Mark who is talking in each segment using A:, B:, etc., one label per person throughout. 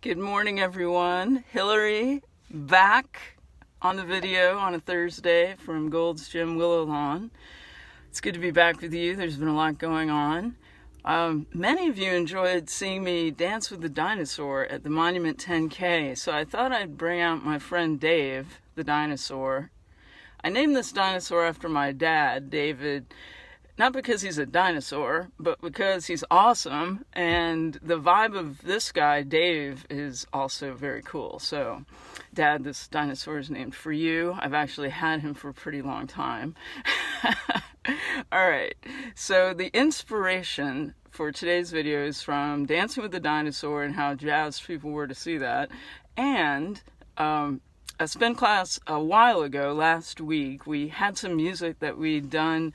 A: Good morning, everyone. Hillary back on the video on a Thursday from Gold's Gym Willow Lawn. It's good to be back with you. There's been a lot going on. Many of you enjoyed seeing me dance with the dinosaur at the Monument 10K, so I thought I'd bring out my friend Dave, the dinosaur. I named this dinosaur after my dad, David, not because he's a dinosaur, but because he's awesome, and the vibe of this guy, Dave, is also very cool. So, Dad, this dinosaur is named for you. I've actually had him for a pretty long time. All right, so the inspiration for today's video is from Dancing with the Dinosaur and how jazzed people were to see that, and a spin class a while ago, last week, we had some music that we'd done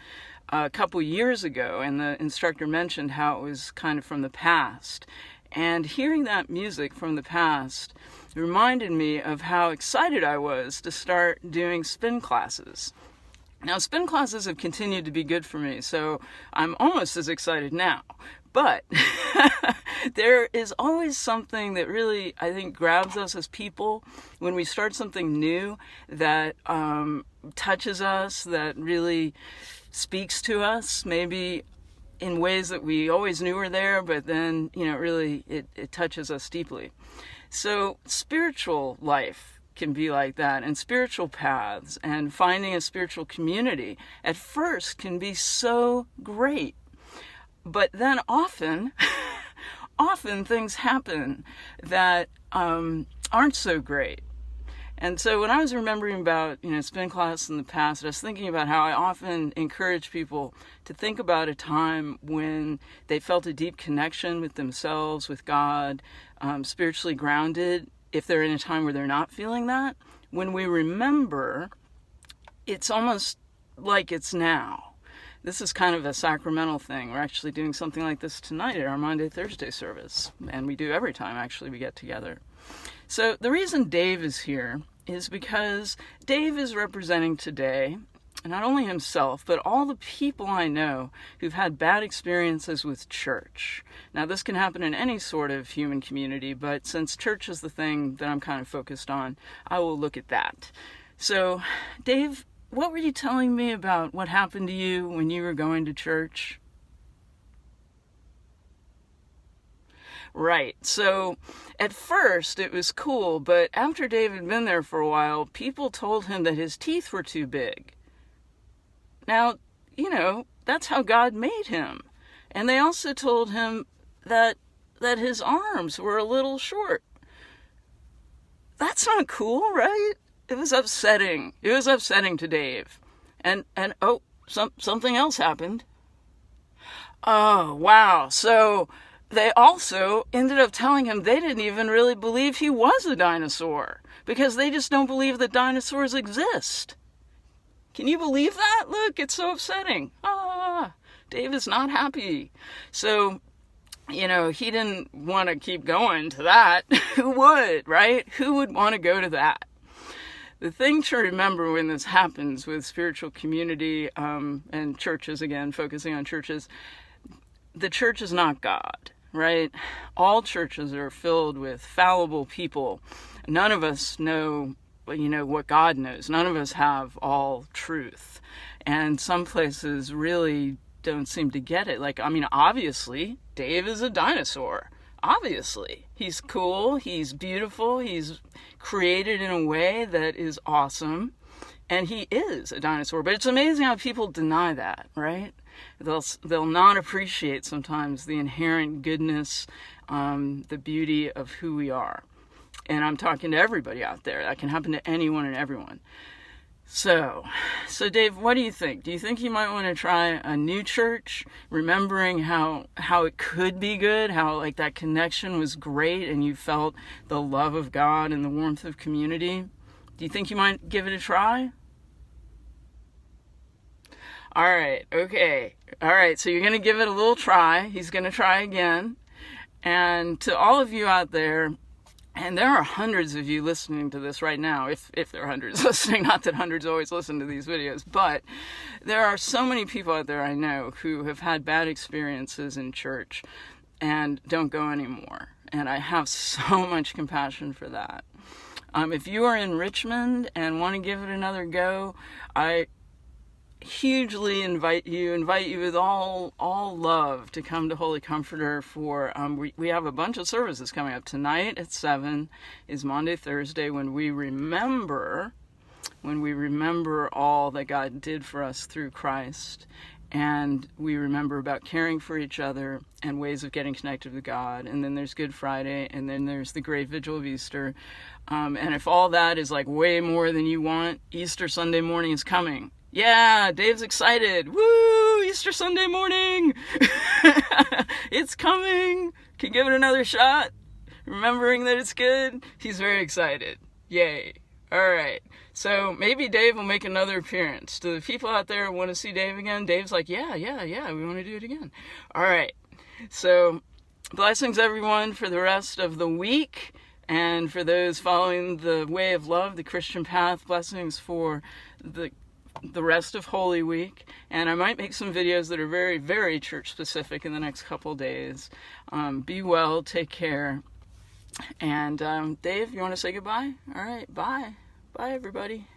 A: a couple years ago, and the instructor mentioned how it was kind of from the past. And hearing that music from the past reminded me of how excited I was to start doing spin classes. Now, spin classes have continued to be good for me, so I'm almost as excited now. But there is always something that really, I think, grabs us as people when we start something new that touches us, that really speaks to us, maybe in ways that we always knew were there, but then, really it touches us deeply. So spiritual life can be like that, and spiritual paths and finding a spiritual community at first can be so great. But then often things happen that aren't so great. And so when I was remembering about, spin class in the past, I was thinking about how I often encourage people to think about a time when they felt a deep connection with themselves, with God, spiritually grounded. If they're in a time where they're not feeling that, when we remember, it's almost like it's now. This is kind of a sacramental thing. We're actually doing something like this tonight at our Monday, Thursday service. And we do every time, actually, we get together. So the reason Dave is here is because Dave is representing today, not only himself, but all the people I know who've had bad experiences with church. Now, this can happen in any sort of human community, but since church is the thing that I'm kind of focused on, I will look at that. So, Dave, what were you telling me about what happened to you when you were going to church? Right. So at first it was cool, but after Dave had been there for a while, people told him that his teeth were too big. Now, that's how God made him. And they also told him that his arms were a little short. That's not cool, right? It was upsetting. It was upsetting to Dave. And something else happened. Oh, wow. So they also ended up telling him they didn't even really believe he was a dinosaur because they just don't believe that dinosaurs exist. Can you believe that? Look, it's so upsetting. Dave is not happy. So, he didn't want to keep going to that. Who would, right? Who would want to go to that? The thing to remember when this happens with spiritual community and churches, again, focusing on churches, the church is not God. Right? All churches are filled with fallible people. None of us know, what God knows. None of us have all truth. And some places really don't seem to get it. Obviously, Dave is a dinosaur. Obviously. He's cool. He's beautiful. He's created in a way that is awesome. And he is a dinosaur. But it's amazing how people deny that, right? They'll not appreciate sometimes the inherent goodness, the beauty of who we are. And I'm talking to everybody out there. That can happen to anyone and everyone. So Dave, what do you think? Do you think you might want to try a new church, remembering how it could be good, how that connection was great and you felt the love of God and the warmth of community? Do you think you might give it a try? All right, okay. All right, so you're going to give it a little try. He's going to try again. And to all of you out there, and there are hundreds of you listening to this right now, if there are hundreds listening, not that hundreds always listen to these videos, but there are so many people out there I know who have had bad experiences in church and don't go anymore. And I have so much compassion for that. If you are in Richmond and want to give it another go, I hugely invite you with all love to come to Holy Comforter for, we have a bunch of services coming up. Tonight at 7 is Maundy Thursday, when we remember all that God did for us through Christ. And we remember about caring for each other and ways of getting connected with God. And then there's Good Friday, and then there's the Great Vigil of Easter. And if all that is like way more than you want, Easter Sunday morning is coming. Yeah, Dave's excited. Woo! Easter Sunday morning! It's coming! Can give it another shot? Remembering that it's good? He's very excited. Yay. All right. So maybe Dave will make another appearance. Do the people out there want to see Dave again? Dave's like, yeah, we want to do it again. All right. So blessings, everyone, for the rest of the week. And for those following the way of love, the Christian path, blessings for the rest of Holy Week. And I might make some videos that are very, very church specific in the next couple days. Be well, take care. And Dave, you want to say goodbye? All right, bye. Bye, everybody.